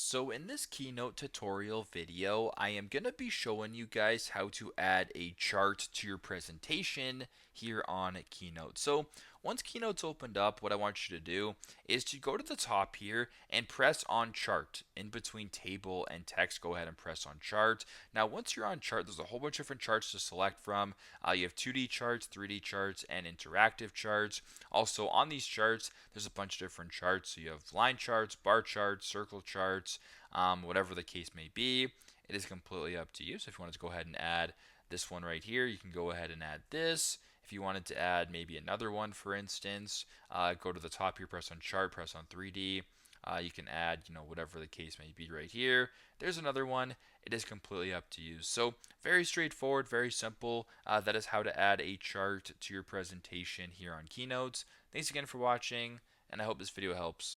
So in this Keynote tutorial video, I am going to be showing you guys how to add a chart to your presentation here on Keynote. So once Keynote's opened up, what I want you to do is to go to the top here and press on chart. In between table and text, go ahead and press on chart. Now once you're on chart, there's a whole bunch of different charts to select from. You have 2D charts, 3D charts, and interactive charts. Also on these charts, there's a bunch of different charts. So you have line charts, bar charts, circle charts, whatever the case may be. It is completely up to you. So if you wanted to go ahead and add this one right here, you can go ahead and add this. If you wanted to add maybe another one, for instance, go to the top here, press on chart, press on 3D. You can add, whatever the case may be right here. There's another one. It is completely up to you. So very straightforward, very simple. That is how to add a chart to your presentation here on Keynote. Thanks again for watching, and I hope this video helps.